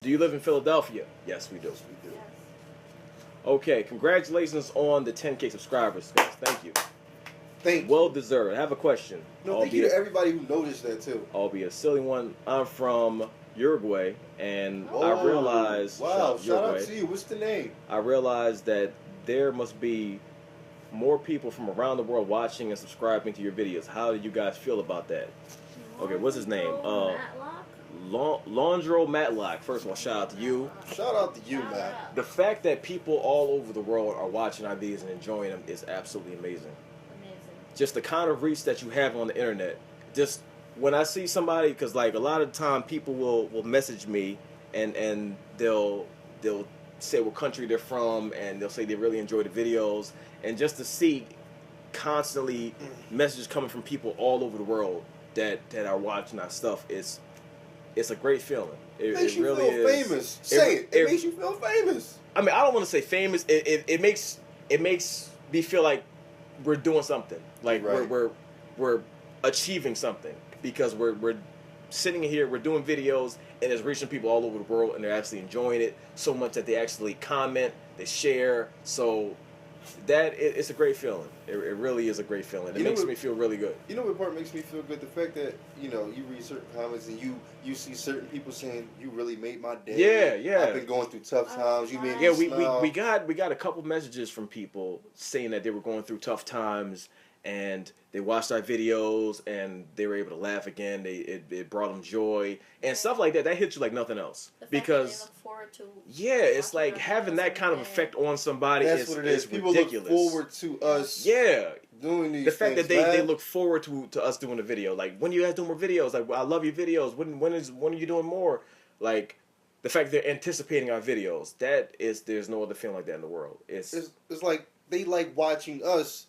Do you live in Philadelphia? Yes, we do. Yes, we do. Yes. Okay, congratulations on the 10K subscribers, guys. Thank you. Thank Well you. deserved. I have a question. No, thank you to everybody who noticed that too. Albeit a silly one. I'm from Uruguay, and Oh. I realized... Wow, shout out Uruguay, to you. What's the name? I realized that there must be more people from around the world watching and subscribing to your videos. How do you guys feel about that? Okay, what's his name? Londro Matlock. First of all, shout out to you. Shout out to you, Matt. The fact that people all over the world are watching our videos and enjoying them is absolutely amazing. Amazing. Just the kind of reach that you have on the internet. Just when I see somebody, because like a lot of the time people will message me and they'll say what country they're from and they'll say they really enjoy the videos, and just to see constantly messages coming from people all over the world that are watching our stuff, it's a great feeling. It makes you really feel is. famous. Say it. It makes you feel famous. I mean, I don't want to say famous. It makes me feel like we're doing something. Like Right. we're achieving something, because we're sitting here, we're doing videos, and it's reaching people all over the world, and they're actually enjoying it so much that they actually comment, they share. So it's a great feeling. It really is a great feeling. It makes me feel really good. You know what part makes me feel good? The fact that, you know, you read certain comments and you see certain people saying, you really made my day. Yeah. I've been going through tough times. You made Yeah, me smile. we got a couple messages from people saying that they were going through tough times and they watched our videos and they were able to laugh again. It brought them joy and stuff like that. That hits you like nothing else. The fact because that they look forward to it's like having that kind of effect on somebody. That's what it is. People ridiculous. look forward to us. Yeah. Doing these the fact things, that they look forward to us doing the video. Like, when you guys doing more videos? Like, I love your videos. When are you doing more? Like, the fact that they're anticipating our videos. There's no other feeling like that in the world. It's like they like watching us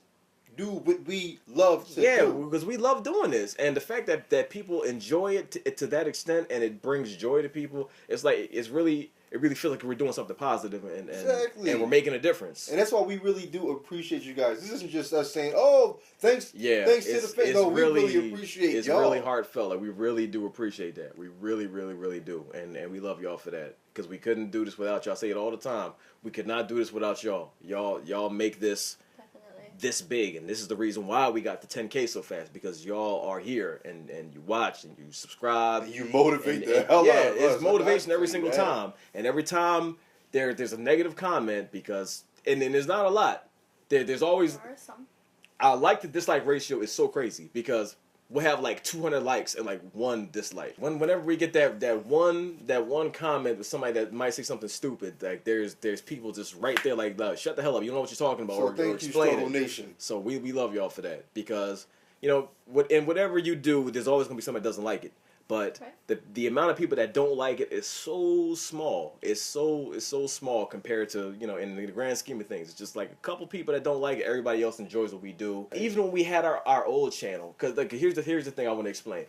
do what we love to do. Yeah, because we love doing this, and the fact that people enjoy it to that extent, and it brings joy to people. It's like it really feels like we're doing something positive, and Exactly. and we're making a difference. And that's why we really do appreciate you guys. This isn't just us saying, "Oh, thanks to the fans." No, we really appreciate y'all. It's really heartfelt. Like, we really do appreciate that. We really, really, really do, and we love y'all for that, because we couldn't do this without y'all. I say it all the time. We could not do this without y'all. Y'all make this this big, and this is the reason why we got the 10K so fast, because y'all are here and you watch and you subscribe. And you motivate the hell out of us. Yeah, it's motivation every single time. And every time there's a negative comment, because and there's not a lot. There's always some. I like the dislike ratio is so crazy, because we'll have like 200 likes and like 1 dislike. Whenever we get that one comment with somebody that might say something stupid, like there's people just right there like, shut the hell up, you don't know what you're talking about, so or thank you, explain StruggleNation. So we love y'all for that, because you know whatever you do, there's always gonna be somebody that doesn't like it. But the amount of people that don't like it is so small. It's so small compared to, you know, in the grand scheme of things. It's just like a couple people that don't like it. Everybody else enjoys what we do. Even when we had our old channel, because like here's the thing I want to explain.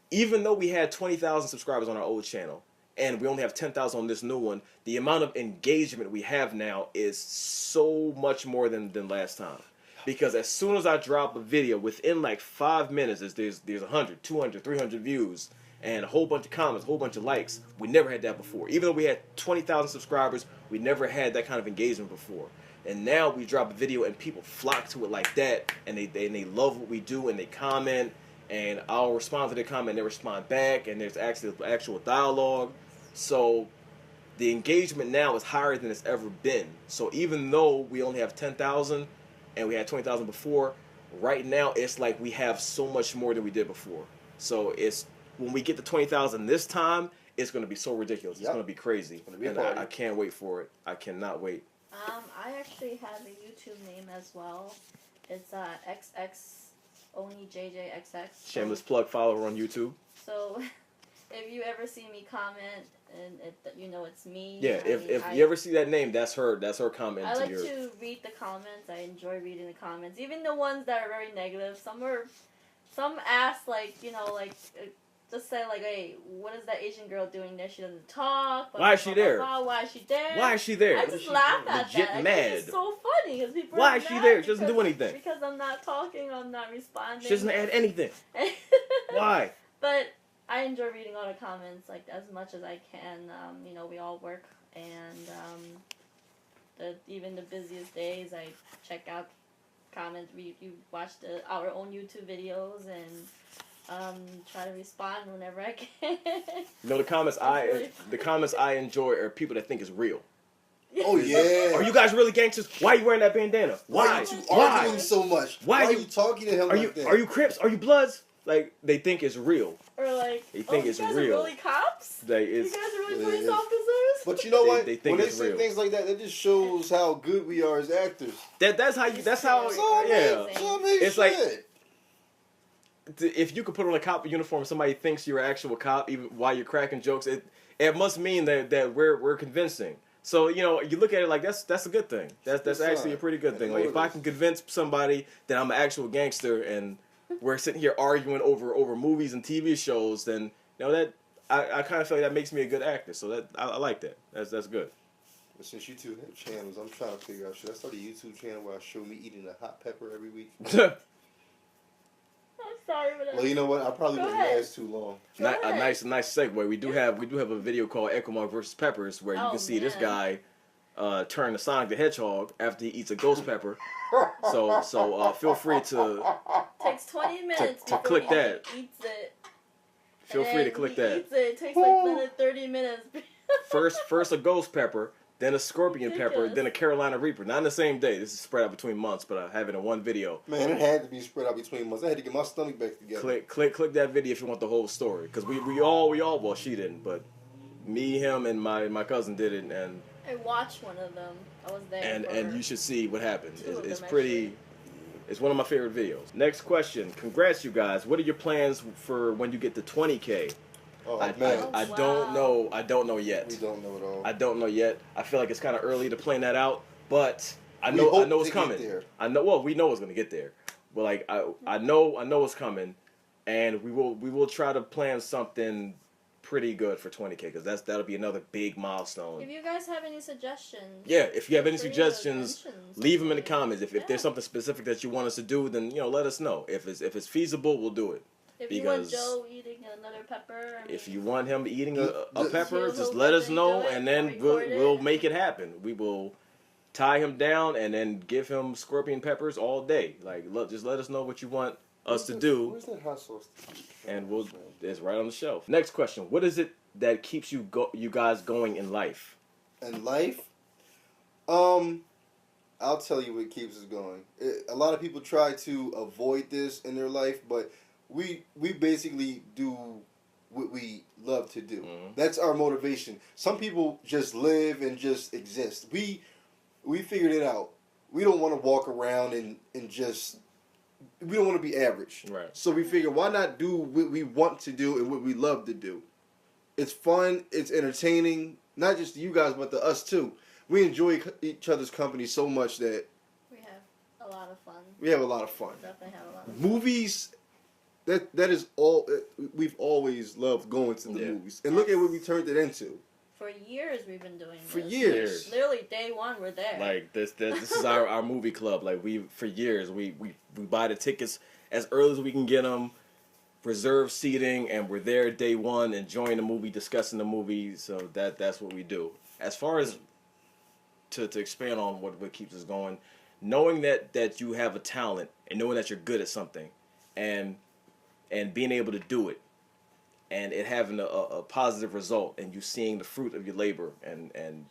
Even though we had 20,000 subscribers on our old channel, and we only have 10,000 on this new one, the amount of engagement we have now is so much more than last time. Because as soon as I drop a video, within like 5 minutes, there's 100, 200, 300 views, and a whole bunch of comments, a whole bunch of likes. We never had that before. Even though we had 20,000 subscribers, we never had that kind of engagement before. And now we drop a video and people flock to it like that, and they love what we do, and they comment, and I'll respond to their comment, and they respond back, and there's actual dialogue. So the engagement now is higher than it's ever been. So even though we only have 10,000, and we had 20,000 before, right now it's like we have so much more than we did before. So when we get to 20,000 this time, it's going to be so ridiculous. It's going to be crazy. It's gonna be a party. I can't wait for it. I cannot wait. I actually have a YouTube name as well. It's XX Only JJXX. Shameless plug. Follow her on YouTube. So if you ever see me comment and you know it's me. Yeah, if you ever see that name, that's her comment. I like to read the comments. I enjoy reading the comments, even the ones that are very negative. Some ask like, you know, like just say like, hey, what is that Asian girl doing there? She doesn't talk. Why is she there? Why is she there? Why is she there? I just laugh at Legit that. mad. I think it's so funny because people. Why is she there? She doesn't do anything. Because I'm not talking. I'm not responding. She doesn't add anything. Why? But I enjoy reading all the comments like as much as I can. You know, we all work, and even the busiest days, I check out comments. We watch our own YouTube videos and try to respond whenever I can. You know, the comments I enjoy are people that think it's real. Oh yeah. Are you guys really gangsters? Why are you wearing that bandana? Why are you arguing so much? Why are you talking to him like that? Are you Crips? Are you Bloods? Like, they think it's real. Or like, they think it's you guys real. Are really cops? You guys are really police officers? But you know what? They think when it's they say real. things like that shows how good we are as actors. That's how it's like, if you could put on a cop uniform, somebody thinks you're an actual cop, even while you're cracking jokes, it must mean that we're convincing. So, you know, you look at it like that's a good thing. That's actually a pretty good thing. Like, if I can convince somebody that I'm an actual gangster and we're sitting here arguing over movies and TV shows, then, you know, that I kind of feel like that makes me a good actor. So that I like that. That's good. But since you two have channels, I'm trying to figure out, should I start a YouTube channel where I show me eating a hot pepper every week? I'm sorry for that. Well, you know what? I probably wouldn't last too long. A nice segue. We do have a video called Echo versus Peppers where you can see this guy turn to Sonic the Hedgehog after he eats a ghost pepper. So feel free to takes 20 minutes to click that. Eats it. Feel free to click that. Eats it. It takes like 30 minutes. First a ghost pepper, then a scorpion pepper, then a Carolina Reaper. Not in the same day. This is spread out between months, but I have it in one video. Man, it had to be spread out between months. I had to get my stomach back together. Click that video if you want the whole story, because we all well, she didn't, but me, him, and my cousin did it, and I watched one of them. I was there. And you should see what happened. It's pretty. It's one of my favorite videos. Next question. Congrats, you guys. What are your plans for when you get to 20K? Oh, I don't know. I don't know yet. We don't know at all. I don't know yet. I feel like it's kind of early to plan that out, but I know it's coming. I know. Well, we know it's gonna get there. But like I know it's coming, and we will try to plan something pretty good for 20K, because that'll be another big milestone. If you guys have any suggestions, if you have any suggestions, leave them in the comments. If there's something specific that you want us to do, then let us know. If it's feasible, we'll do it. If you want Joe eating another pepper, if you want him eating a pepper, just let us know, and then we'll make it happen. We will tie him down and then give him scorpion peppers all day. Like, just let us know what you want us to do. Where's that hot sauce? And it's right on the shelf. Next question: what is it that keeps you guys going in life? In life, I'll tell you what keeps us going. A lot of people try to avoid this in their life, but we basically do what we love to do. Mm-hmm. That's our motivation. Some people just live and just exist. We figured it out. We don't want to walk around and just. We don't want to be average. Right. So we figure, why not do what we want to do and what we love to do? It's fun. It's entertaining. Not just to you guys, but to us too. We enjoy each other's company so much that we have a lot of fun. We have a lot of fun. Definitely have a lot of fun. Movies. That is all. We've always loved going to the movies, and look at what we turned it into. For years we've been doing this. For years. Literally day one we're there. Like this is our movie club. Like for years we buy the tickets as early as we can get them, reserve seating, and we're there day one, enjoying the movie, discussing the movie. So that's what we do. As far as to expand on what keeps us going, knowing that you have a talent and knowing that you're good at something, and being able to do it, and it having a positive result, and you seeing the fruit of your labor, and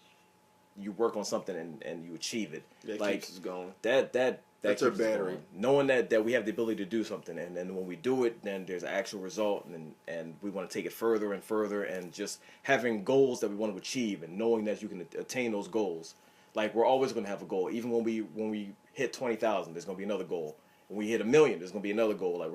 you work on something and you achieve it. That like, keeps us going. That's our battery. Knowing that we have the ability to do something, and then when we do it, then there's an actual result, and we want to take it further and further, and just having goals that we want to achieve, and knowing that you can attain those goals. Like, we're always going to have a goal. Even when we hit 20,000, there's going to be another goal. When we hit 1 million, there's gonna be another goal. Like,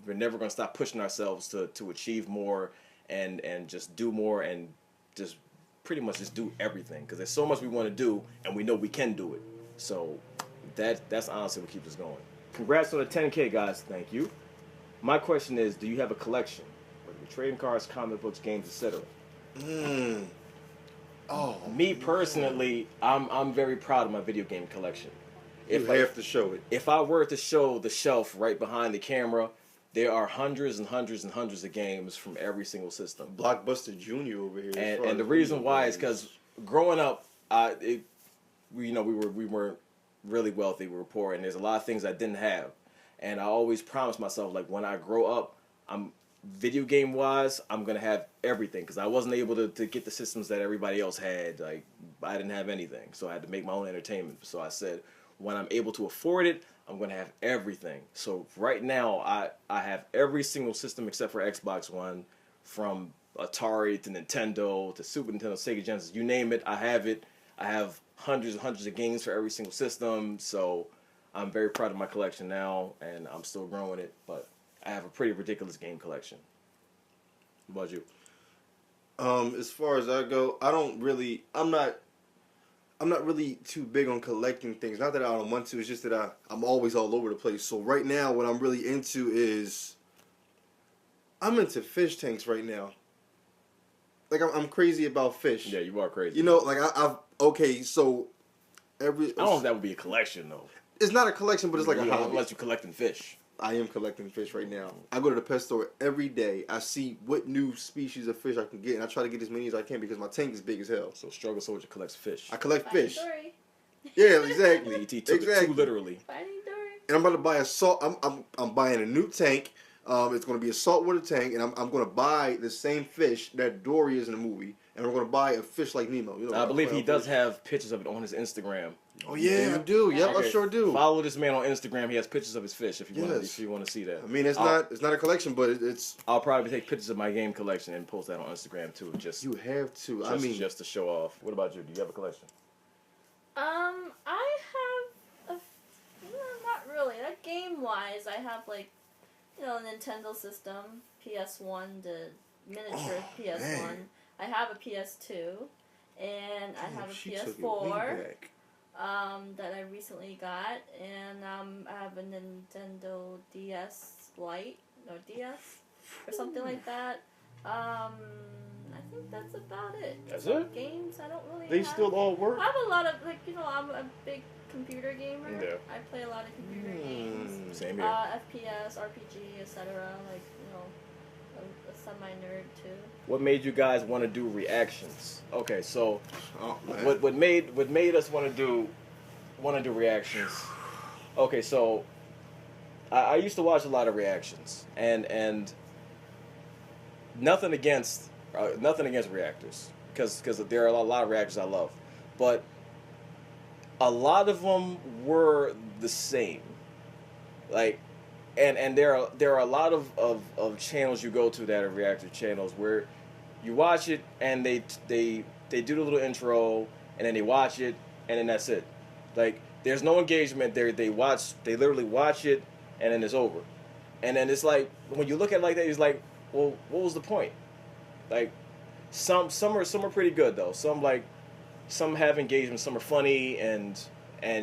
we're never gonna stop pushing ourselves to achieve more and just do more, and just pretty much just do everything, because there's so much we want to do, and we know we can do it. So that's honestly what keeps us going. Congrats on the 10K, guys. Thank you. My question is, do you have a collection? Whether you're trading cards, comic books, games, etc. Oh, me personally, I'm very proud of my video game collection. You have to show it. If I were to show the shelf right behind the camera, there are hundreds and hundreds and hundreds of games from every single system. Blockbuster Junior over here. And the reason why is because growing up, we weren't really wealthy. We were poor, and there's a lot of things I didn't have. And I always promised myself, like, when I grow up, video game wise, I'm gonna have everything, because I wasn't able to get the systems that everybody else had. Like, I didn't have anything, so I had to make my own entertainment. So I said, when I'm able to afford it, I'm gonna have everything. So right now, I have every single system except for Xbox One, from Atari to Nintendo to Super Nintendo, Sega Genesis, you name it, I have it. I have hundreds and hundreds of games for every single system, so I'm very proud of my collection now, and I'm still growing it, but I have a pretty ridiculous game collection. What about you? As far as I go, I'm not really too big on collecting things. Not that I don't want to, it's just that I'm always all over the place. So right now, what I'm really into is, I'm into fish tanks right now. Like, I'm crazy about fish. Yeah, you are crazy. You know, like, okay, so I don't know if that would be a collection, though. It's not a collection, but it's like a hobby. Unless you're collecting fish. I am collecting fish right now. I go to the pet store every day. I see what new species of fish I can get, and I try to get as many as I can because my tank is big as hell. So Struggle Soldier collects fish. I collect fish. Dory. Yeah, exactly. He took it too literally. Finding Dory. And I'm about to buy a salt. I'm buying a new tank. It's going to be a saltwater tank, and I'm going to buy the same fish that Dory is in the movie, and we're going to buy a fish like Nemo. You know, I believe he does have pictures of it on his Instagram. Oh yeah, I do. Yep, Okay. I sure do. Follow this man on Instagram. He has pictures of his fish. If you want to see that. I mean, it's not a collection, but it's. I'll probably take pictures of my game collection and post that on Instagram too. You have to. Just to show off. What about you? Do you have a collection? I have not really. Like, game-wise, I have, like, a Nintendo system, PS1, the miniature PS1. Man. I have a PS2, and I have a PS4 that I recently got, and I have a Nintendo DS Lite, or DS, or something like that. I think that's about it. That's it? Games, I don't really They have. still all work. I have a lot of, like, I'm a big computer gamer. Yeah. I play a lot of computer games. Same here. FPS, RPG, etc. Like, a semi-nerd too. What made you guys want to do reactions? Okay, so Man. what made us want to do reactions? Okay, so I used to watch a lot of reactions, and nothing against reactors, because there are a lot of reactors I love, but a lot of them were the same, like. And there are a lot of channels you go to that are reactor channels where you watch it and they do the little intro and then they watch it and then that's it. Like, there's no engagement there. They literally watch it and then it's over. And then it's like, when you look at it like that, it's like, well, what was the point? Like, some are pretty good though. Some have engagement, some are funny, and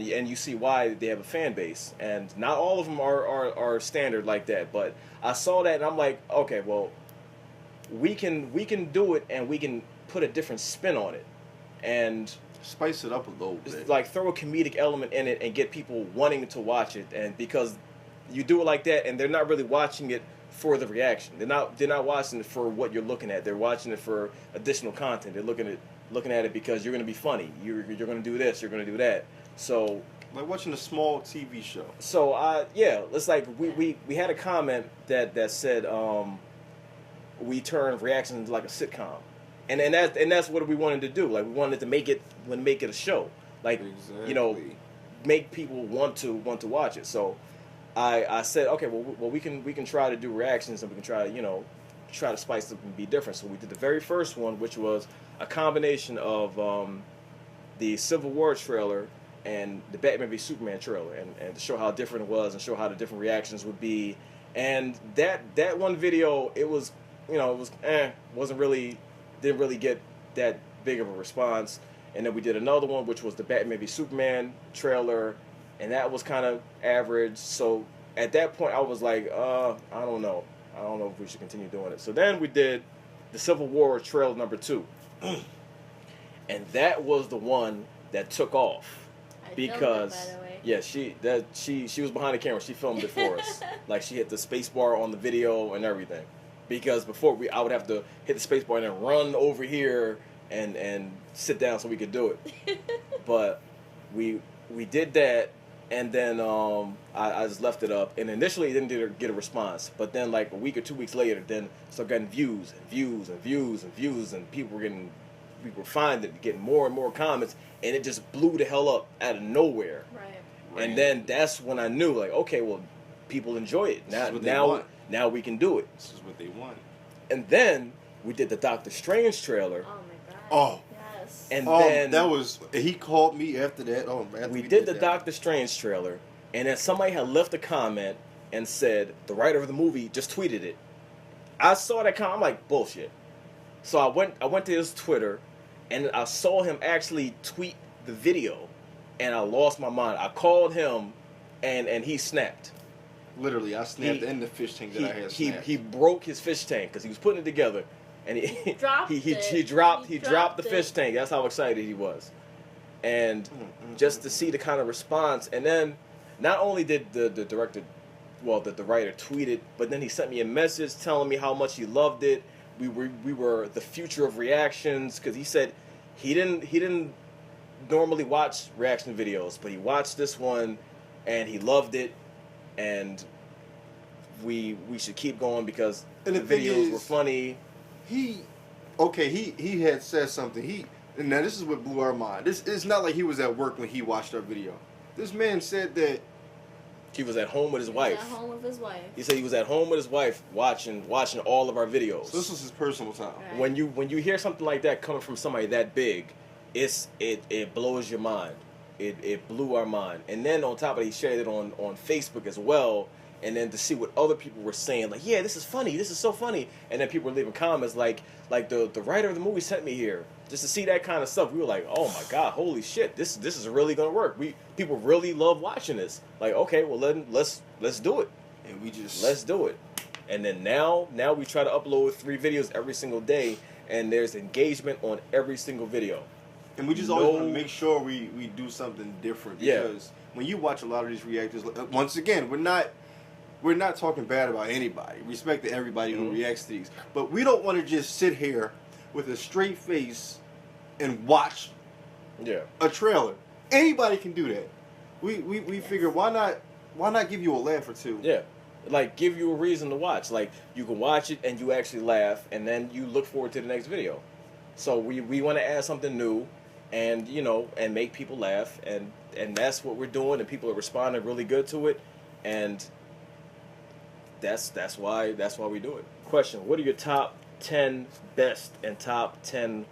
you see why they have a fan base, and not all of them are standard like that. But I saw that and I'm like, okay, well, we can do it, and we can put a different spin on it, and Spice it up a little bit. like throw a comedic element in it and get people wanting to watch it. And because you do it like that, and they're not really watching it for the reaction. They're not watching it for what you're looking at. They're watching it for additional content. They're looking at it because you're going to be funny. You're going to do this. You're going to do that. So, like watching a small TV show. So it's like we had a comment that said we turn reactions into like a sitcom, and that's what we wanted to do. Like, we wanted to make it a show, like, exactly. Make people want to watch it. So I said, okay, well we can try to do reactions, and we can try to spice it up and be different. So we did the very first one, which was a combination of the Civil War trailer and the Batman v Superman trailer, and to show how different it was and show how the different reactions would be. And that one video, it was, didn't really get that big of a response. And then we did another one, which was the Batman v Superman trailer, and that was kind of average. So at that point, I was like, I don't know if we should continue doing it. So then we did the Civil War trailer number 2, and that was the one that took off. because filmed it, by the way. yeah, she was behind the camera. She filmed it for us. Like she hit the space bar on the video and everything. Because before I would have to hit the space bar and then run over here and sit down so we could do it. But we did that, and then I just left it up. And initially, it didn't get a response. But then, like a week or 2 weeks later, then started getting views and views and views and views, and people were finding it, getting more and more comments, and it just blew the hell up out of nowhere. Right. And then that's when I knew, like, okay, well, people enjoy it now we can do it. This is what they want. And then we did the Doctor Strange trailer. Oh my god. Oh. Yes. And then that was, he called me after that. we did the Doctor Strange trailer, and then somebody had left a comment and said the writer of the movie just tweeted it. I saw that comment. I'm like, bullshit. So I went to his Twitter, and I saw him actually tweet the video, and I lost my mind. I called him, and he snapped. Literally, I snapped in the fish tank that I had snapped. He broke his fish tank because he was putting it together, and he dropped the fish tank. That's how excited he was, and just to see the kind of response. And then not only did the director, well, the writer tweet it, but then he sent me a message telling me how much he loved it. We were the future of reactions, because he said he didn't normally watch reaction videos, but he watched this one and he loved it. And we should keep going because the videos were funny. He had said something. Now this is what blew our mind. It's not like he was at work when he watched our video. This man said that he was at home with his wife. At home with his wife. He said he was at home with his wife watching all of our videos. So this was his personal time. Right. When you hear something like that coming from somebody that big, it blows your mind. It blew our mind. And then on top of it, he shared it on Facebook as well. And then to see what other people were saying, like, yeah, this is funny, this is so funny. And then people were leaving comments like the writer of the movie sent me here. Just to see that kind of stuff, we were like, oh my god, holy shit, this is really gonna work. People really love watching this. Like, okay, well then let's do it. And let's do it. And then now we try to upload 3 videos every single day, and there's engagement on every single video. And we just always want to make sure we do something different, because when you watch a lot of these reactors, once again, we're not talking bad about anybody. Respect to everybody who reacts to these, but we don't want to just sit here with a straight face and watch a trailer. Anybody can do that. We figure, why not give you a laugh or two? Yeah. Like, give you a reason to watch. Like, you can watch it and you actually laugh, and then you look forward to the next video. So we want to add something new, and and make people laugh, and that's what we're doing, and people are responding really good to it, and that's why we do it. Question: what are your top 10 best and top 10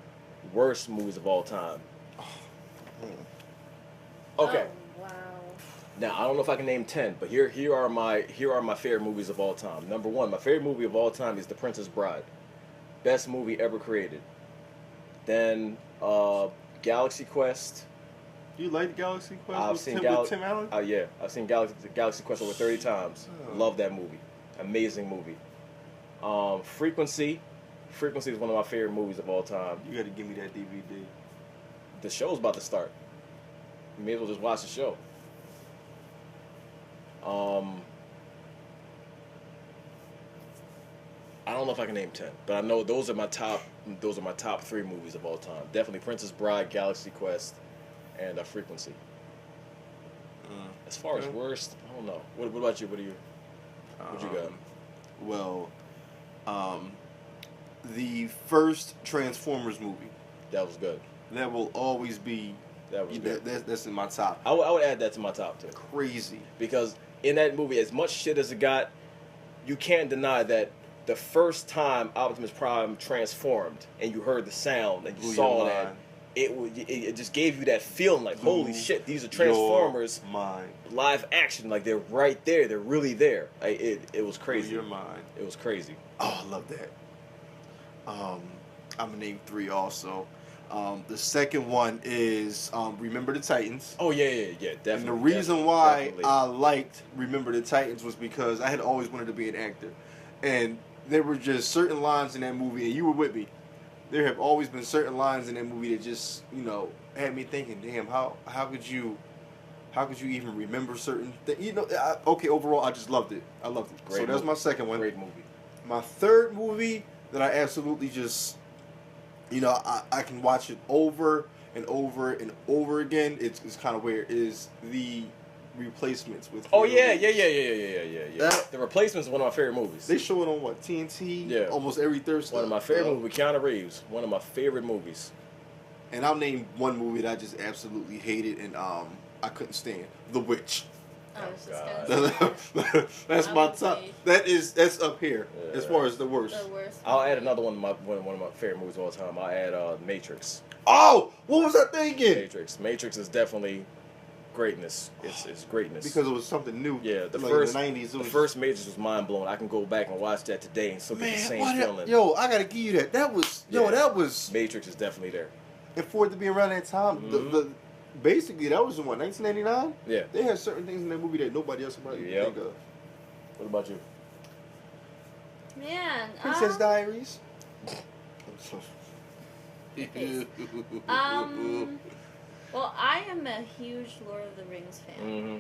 worst movies of all time? Okay. Oh, wow. Now, I don't know if I can name 10, but here are my favorite movies of all time. Number 1, my favorite movie of all time is The Princess Bride. Best movie ever created. Then Galaxy Quest. You like Galaxy Quest? I've seen Tim Allen? Yeah, I've seen Galaxy Quest over 30 times. Love that movie. Amazing movie. Frequency. Frequency is one of my favorite movies of all time. You got to give me that DVD. The show's about to start. You may as well just watch the show. I don't know if I can name 10, but I know those are my top 3 movies of all time. Definitely Princess Bride, Galaxy Quest, and Frequency. As far as worst, I don't know. What about you? What you got? Well, the first Transformers movie. That was good. That will always be. That was good. That's in my top. I would add that to my top too. Crazy. Because in that movie, as much shit as it got, you can't deny that the first time Optimus Prime transformed and you heard the sound and you saw that, it just gave you that feeling like, holy shit, these are Transformers live action. Like, they're right there. They're really there. Like, it was crazy. Your mind. It was crazy. Oh, I love that. I'm going to name 3 also. The second one is Remember the Titans. Oh, yeah, definitely. And the reason why I liked Remember the Titans was because I had always wanted to be an actor. And there were just certain lines in that movie, and you were with me. There have always been certain lines in that movie that just, had me thinking, damn, how could you How could you even remember certain things? You know, okay, overall, I just loved it. I loved it. Great so that's movie. my second one. Great movie. My third movie that I absolutely just, you know, I can watch it over and over and over again. It's kind of weird. Is The Replacements with? Oh Keanu yeah. That- The Replacements is one of my favorite movies. They show it on what, TNT? Yeah. Almost every Thursday. One of my favorite movies. Keanu Reeves. One of my favorite movies. And I'll name one movie that I just absolutely hated and I couldn't stand. The Witch. I was just God. gonna say That's I my would top. say- That's up here as far as the worst. the worst. I'll add movie. another one of my favorite movies of all time. I'll add Matrix. Oh, what was I thinking? Matrix is definitely greatness. It's greatness. Because it was something new. Yeah, the like first in the 90s. the first Matrix was mind blowing. I can go back and watch that today and still get the same what feeling. yo, I gotta give you that. That was that was. Matrix is definitely there. And for it to be around that time, the basically that was in what, 1999. Yeah. They had certain things in that movie that nobody else would probably Yep. think of. What about you? Man, Princess Diaries. well, I am a huge Lord of the Rings fan. Mm-hmm.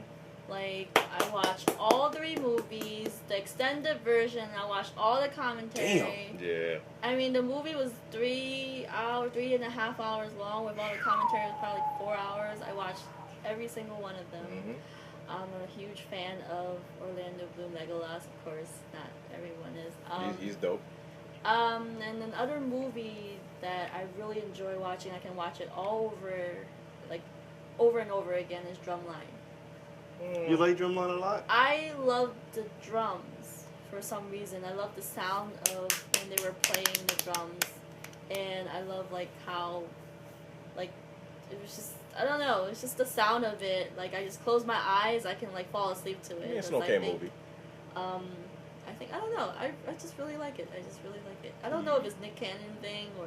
Like, I watched all 3 movies, the extended version. I watched all the commentary. Yeah. I mean, the movie was 3.5 hours long. With all the commentary, it was probably like 4 hours. I watched every single one of them. Mm-hmm. I'm a huge fan of Orlando Bloom Legolas. Of course, not everyone is. He's dope. And another movie that I really enjoy watching, I can watch it all over and over again, is Drumline. You like Drumline a lot? I love the drums for some reason. I love the sound of when they were playing the drums, and I love how it was just, I don't know, it's just the sound of it. Like, I just close my eyes, I can fall asleep to it. Yeah, it's an okay movie. I don't know. I just really like it. I don't know if it's Nick Cannon thing or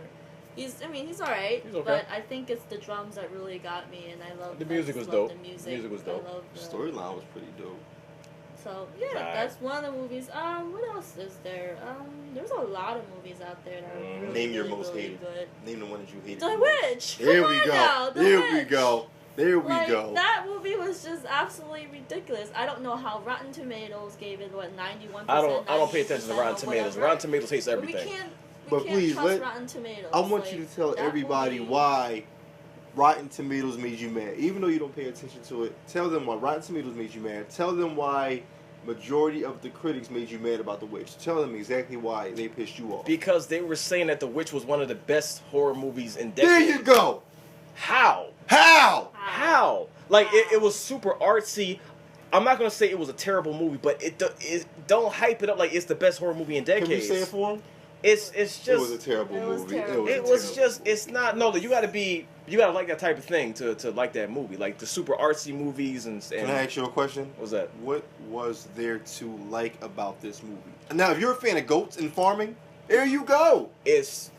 he's alright. He's okay. But I think it's the drums that really got me, and I love The music was love dope. The music. The music was dope. I love The storyline was pretty dope. So yeah, Right. that's one of the movies. What else is there? There's a lot of movies out there that are really, Name your really, most really hated. good. Name the one that you hated. The Witch. There Come we on go. now, The There we Witch. go. There we go. That movie was just absolutely ridiculous. I don't know how Rotten Tomatoes gave it 91%. I don't pay attention to 92% Rotten or Tomatoes. whatever. Rotten Tomatoes hates But everything. We But can't please, trust Rotten Tomatoes. I want you to tell that everybody movie- why Rotten Tomatoes made you mad. Even though you don't pay attention to it, tell them why Rotten Tomatoes made you mad. Tell them why majority of the critics made you mad about The Witch. Tell them exactly why they pissed you off. Because they were saying that The Witch was one of the best horror movies in decades. There you go. How? How? How? Like, it was super artsy. I'm not going to say it was a terrible movie, but it don't hype it up like it's the best horror movie in decades. Can you say it for him? It's just... It was a terrible It was movie. terrible. It was just... It's not... No, you got to like that type of thing to like that movie. Like, the super artsy movies and Can I ask you a question? What's that? What was there to like about this movie? Now, if you're a fan of goats and farming, there you go. It's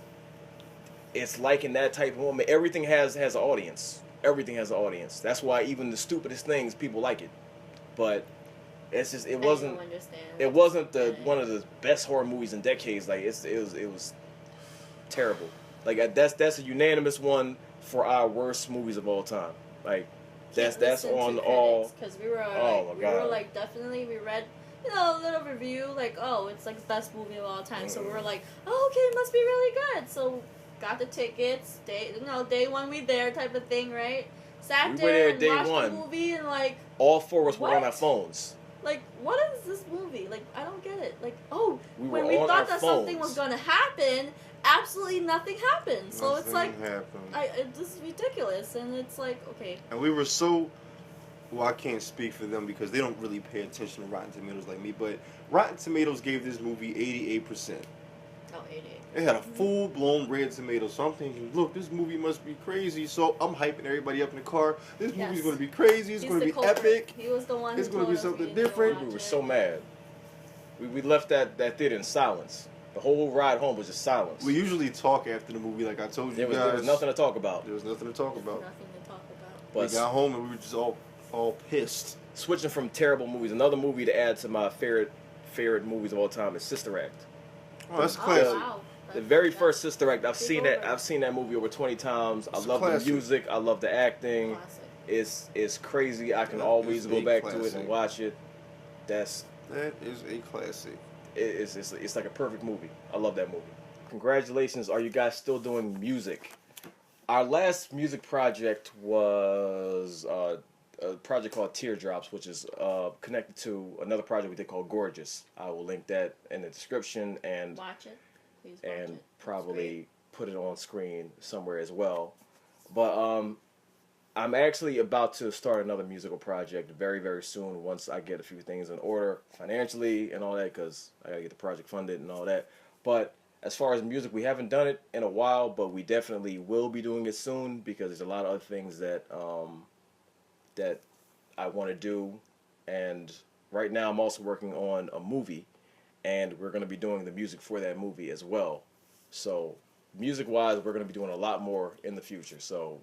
like in that type of moment. Everything has an audience. Everything has an audience. That's why even the stupidest things, people like it. But it's just... It wasn't... I don't understand. It wasn't one of the best horror movies in decades. Like, it was terrible. Like, that's a unanimous one for our worst movies of all time. Like, that's on all. Because we were Oh, my God. definitely, we read a little review it's like the best movie of all time. So we were like, oh, okay, it must be really good. So got the tickets. Day one we there type of thing, right? Sat We were there there and day watched one. the movie and All four of us were on What? our phones. what is this movie? I don't get it. We when were we on thought our that something phones. was going to happen, absolutely nothing happened. So it's like, this is ridiculous. And it's like, okay. And we were so... Well, I can't speak for them because they don't really pay attention to Rotten Tomatoes like me, but Rotten Tomatoes gave this movie 88%. Oh, 88. It had a full-blown red tomato, so I'm thinking, look, this movie must be crazy, so I'm hyping everybody up in the car. This movie's Yes. going to be crazy, it's He's going to the be culprit. epic. He was the one It's who gonna be told us something we need to different. watch We were it. so mad. We left that theater in silence. The whole ride home was just silence. We usually talk after the movie, like I told you there guys. was nothing to talk about. There was nothing to talk about. Nothing to talk about. We But got home and we were just all pissed. switching from terrible movies, another movie to add to my favorite movies of all time is Sister Act. Oh, that's Oh, classic. wow. The very first Sister Act, I've Big seen that. over. I've seen that movie over 20 times. I It's a love the classic. music. I love the acting. Classic. It's crazy. I can That always is go a back to it classic. and watch it. That is a classic. It's like a perfect movie. I love that movie. Congratulations. Are you guys still doing music? Our last music project was a project called Teardrops, which is connected to another project we did called Gorgeous. I will link that in the description and Watch it. Please watch and it. probably put it on screen somewhere as well. But I'm actually about to start another musical project very, very soon once I get a few things in order financially and all that, because I gotta get the project funded and all that. But as far as music, we haven't done it in a while, but we definitely will be doing it soon because there's a lot of other things that that I want to do. And right now I'm also working on a movie, and we're going to be doing the music for that movie as well. So music-wise, we're going to be doing a lot more in the future. So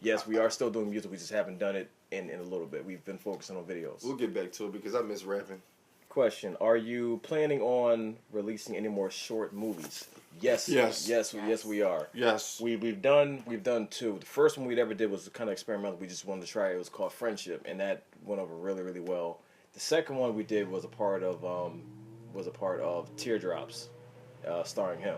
yes, we are still doing music. We just haven't done it in a little bit. We've been focusing on videos. We'll get back to it because I miss rapping. Question: are you planning on releasing any more short movies? Yes. Yes, we are. Yes. We've done two. The first one we ever did was kind of experimental. We just wanted to try it. It was called Friendship, and that went over really, really well. The second one we did was a part of Teardrops, starring him.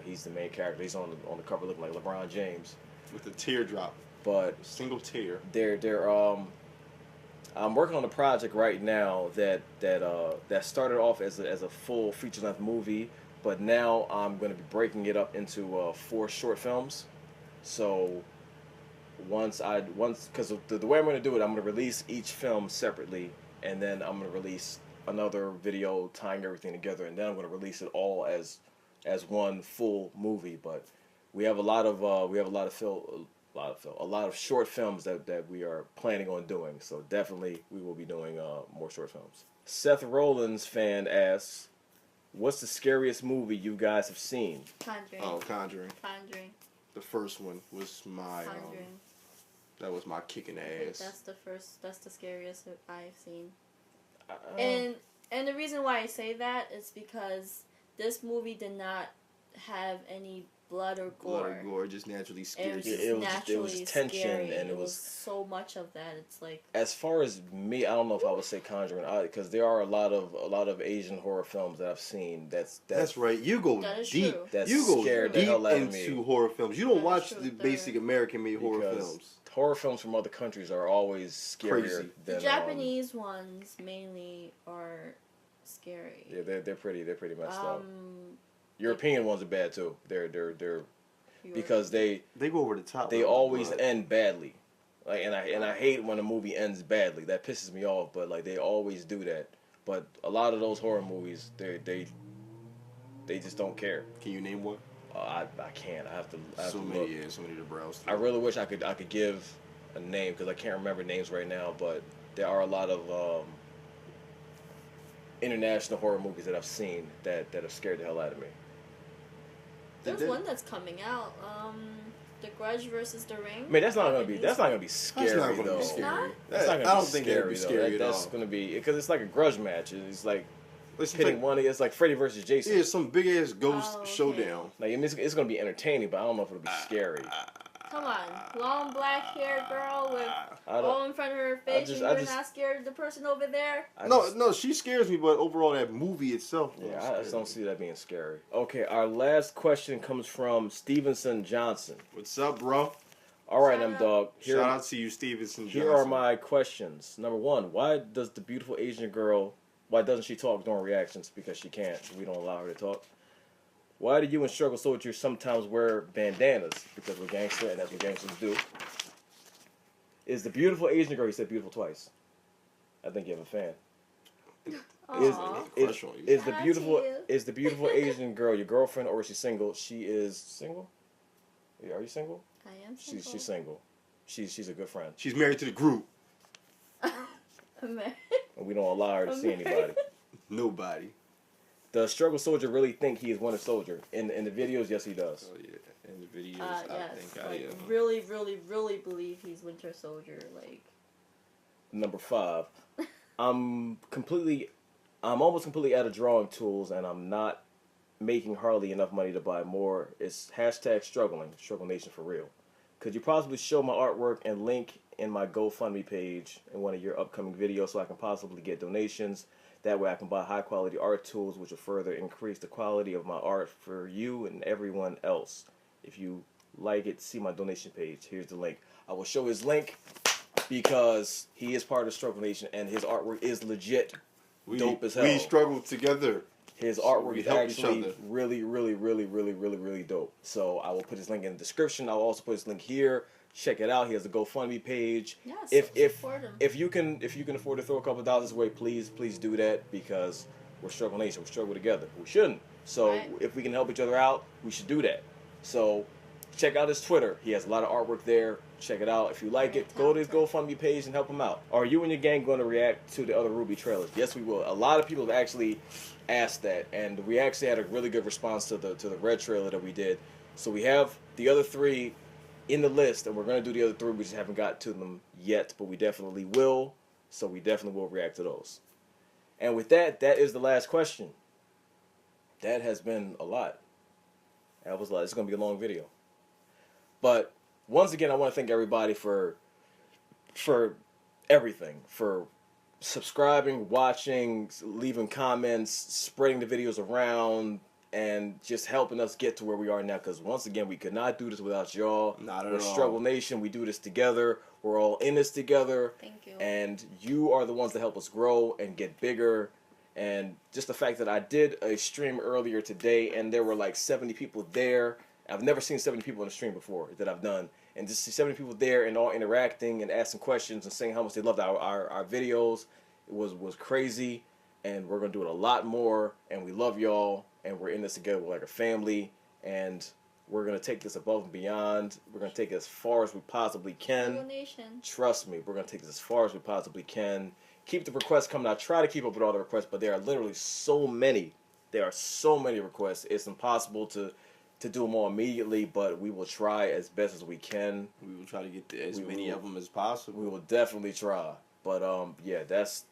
He's the main character. He's on the cover looking like LeBron James With a teardrop. but A single tear. they're I'm working on a project right now that started off as a full feature length movie, but now I'm going to be breaking it up into 4 short films. So because the way I'm going to do it, I'm going to release each film separately, and then I'm going to release another video tying everything together, and then I'm going to release it all as one full movie. But we have a lot of short films that we are planning on doing. So definitely we will be doing more short films. Seth Rollins fan asks, "What's the scariest movie you guys have seen?" Conjuring. Oh, Conjuring. Conjuring. The first one was my Conjuring. that was my kick in the I think ass. that's the scariest that I've seen. And the reason why I say that is because this movie did not have any blood or gore. Just naturally It scared was you. just naturally it was tension, scary. and it was so much of that. It's like, as far as me, I don't know if I would say Conjuring, because there are a lot of Asian horror films that I've seen. That's right. You go That is deep. true. That You go scared the deep hell out of me. into horror films. You don't That is watch true. the basic American-made horror Because films. horror films from other countries are always scarier Crazy. than the Japanese ones mainly are scary. Yeah, they're pretty messed up. European ones are bad too. They're because they go over the top. they always end badly. Like, and I hate when a movie ends badly. That pisses me off. But like, they always do that. But a lot of those horror movies, they just don't care. Can you name one? I can't. I have to So look. many to browse I through. really wish I could give a name because I can't remember names right now. But there are a lot of international horror movies that I've seen that have scared the hell out of me. There's one that's coming out. The Grudge versus The Ring. I mean, that's not gonna be scary That's not gonna though. be scary. That's not I gonna don't be think scary, that'd be scary at That's all. gonna be because it's like a grudge match. It's like It's pitting like, one. It's like Freddy versus Jason. yeah, some big ass ghost Oh, okay. showdown. Like, I mean, it's gonna be entertaining, but I don't know if it'll be scary. Come on, long black haired girl with I don't. all in front of her face, just- and I you're just- not scared of the person over there. No, she scares me, but overall that movie itself. Yeah, I just don't see that being scary. Okay, our last question comes from Stevenson Johnson. What's up, bro? All right, Shout out. M-Dogg. Shout out to you, Stevenson Johnson. Here are my questions. Number 1, why does the beautiful Asian girl, why doesn't she talk during reactions? Because she can't. We don't allow her to talk. Why do you and Struggle Soldier sometimes wear bandanas? Because we're gangster and that's what gangsters do. Is the beautiful Asian girl, you said beautiful twice. I think you have a fan. Aw. Crush on you. Is Shout out to you. the beautiful Asian girl your girlfriend or is she single? She is single? Are you single? I am single. She's single. She's a good friend. She's married to the group. I'm And we don't allow her to see anybody. Nobody. Does Struggle Soldier really think he is Winter Soldier? In the videos, yes he does. Oh yeah, in the videos, yes, I think I like am. really, really, really believe he's Winter Soldier. Like, Number 5. I'm almost completely out of drawing tools and I'm not making hardly enough money to buy more. It's #struggling, StruggleNation for real. could you possibly show my artwork and link in my GoFundMe page in one of your upcoming videos so I can possibly get donations? That way I can buy high quality art tools which will further increase the quality of my art for you and everyone else. If you like it, see my donation page. Here's the link. I will show his link because he is part of StruggleNation and his artwork is legit dope as hell. We struggle together. His artwork is actually really, really, really, really, really, really dope. So I will put his link in the description. I'll also put his link here. Check it out. He has a GoFundMe page. Yes, if you can afford to throw a couple dollars away, please do that because we're StruggleNation. We struggle together. We shouldn't. So if we can help each other out, we should do that. So check out his Twitter. He has a lot of artwork there. Check it out. If you like it, go to his GoFundMe page and help him out. Are you and your gang going to react to the other RWBY trailers? Yes, we will. A lot of people have actually asked that, and we actually had a really good response to the Red trailer that we did. So we have the other 3 in the list, and we're going to do the other 3. We just haven't got to them yet, but we definitely will. So we definitely will react to those. And with that, that is the last question. That has been a lot. That was a lot. It's going to be a long video. But once again, I want to thank everybody for everything, for subscribing, watching, leaving comments, spreading the videos around, and just helping us get to where we are now. Because once again, we could not do this without y'all. Not at all. all. StruggleNation. We do this together. We're all in this together. Thank you. And you are the ones that help us grow and get bigger. And just the fact that I did a stream earlier today, and there were like 70 people there. I've never seen 70 people in a stream before that I've done. And just see 70 people there and all interacting and asking questions and saying how much they loved our videos. It was crazy. And we're going to do it a lot more. And we love y'all. And we're in this together. We're like a family. And we're going to take this above and beyond. We're going to take it as far as we possibly can. StruggleNation. Trust me. We're going to take this as far as we possibly can. Keep the requests coming. I try to keep up with all the requests. But there are literally so many. There are so many requests. It's impossible to do them all immediately, but we will try as best as we can. We will try to get as many of them as possible. We will definitely try. But yeah, that's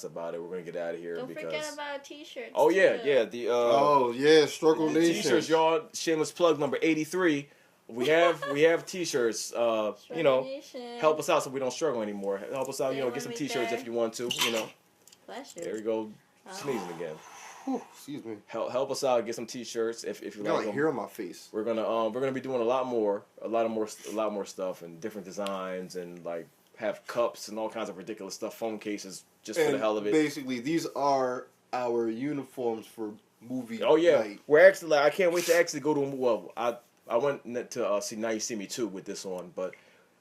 about it. We're gonna get out of here. Don't because... forget about t-shirts. Oh yeah, too. yeah. StruggleNation T-shirts, y'all. Shameless plug number 83. We have t-shirts. You know, help us out so we don't struggle anymore. Help us out. You know, get some t-shirts if you want to. You know. Bless you. There we go. Sneezing again. Whew, excuse me. Help us out. Get some t-shirts if you got like them. hair on my face. We're gonna be doing a lot more stuff and different designs and like have cups and all kinds of ridiculous stuff, phone cases just for the hell of it. Basically, these are our uniforms for movie Oh yeah, night. we're actually like I can't wait to actually go to I went to see Now You See Me 2 with this on, but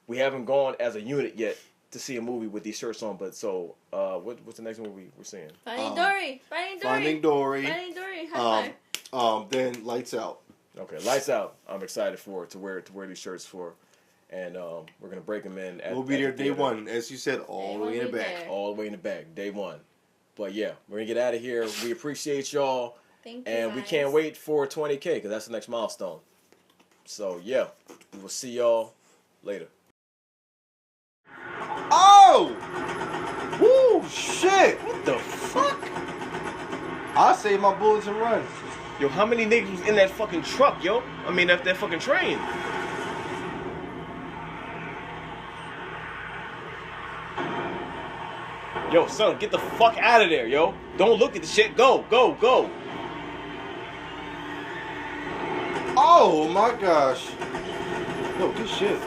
we haven't gone as a unit yet to see a movie with these shirts on. But so what's the next movie we're seeing? Finding Dory. Finding Dory. Finding Dory. High five. Then Lights Out. Okay, Lights Out. I'm excited to wear these shirts for, and we're gonna break them in. We'll be there day one, as you said, all the way in the back. There. All the way in the back, day one. But yeah, we're gonna get out of here. We appreciate y'all, Thank you, and guys. we can't wait for 20K because that's the next milestone. So yeah, we will see y'all later. Oh! Woo! Shit! What the fuck? I save my bullets and run. Yo, how many niggas was in that fucking truck, yo? I mean, that fucking train. Yo, son, get the fuck out of there, yo. Don't look at the shit. Go, go, go. Oh my gosh. Yo, good shit.